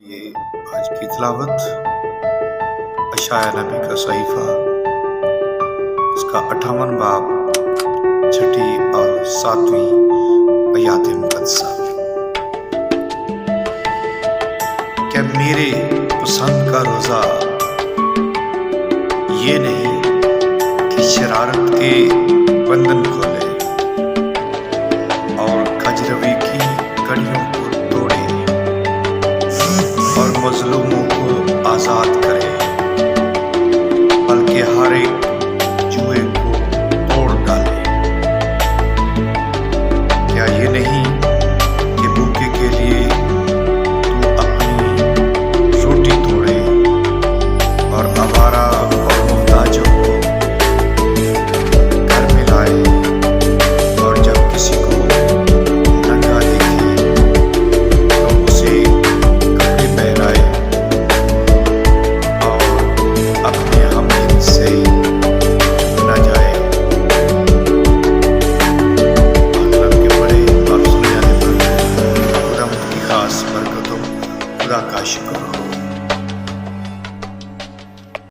ये आज की तिलावत अशाया नबी का सहीफा उसका 58 बाब 6 और 7वीं आयत मुक़द्दसा। क्या मेरे पसंद का रोज़ा ये नहीं कि शरारत के बंधन खोले और खजरवी की कड़ियों को तोड़े और मजलूमों को आज़ाद करे, बल्कि हर एक जुए को तोड़ डाले। क्या ये नहीं कि भूखे के लिए तू अपनी रोटी तोड़े और आवारा और मुहताजों को घर में लाए, और जब किसी को नंगा देखे तो उसे कपड़े पहनाए और अपने हमदर्द से न जाए। कलम के पढ़े और सुने जाने पर खुदा की खास बरकतों खुदा का शुक्र।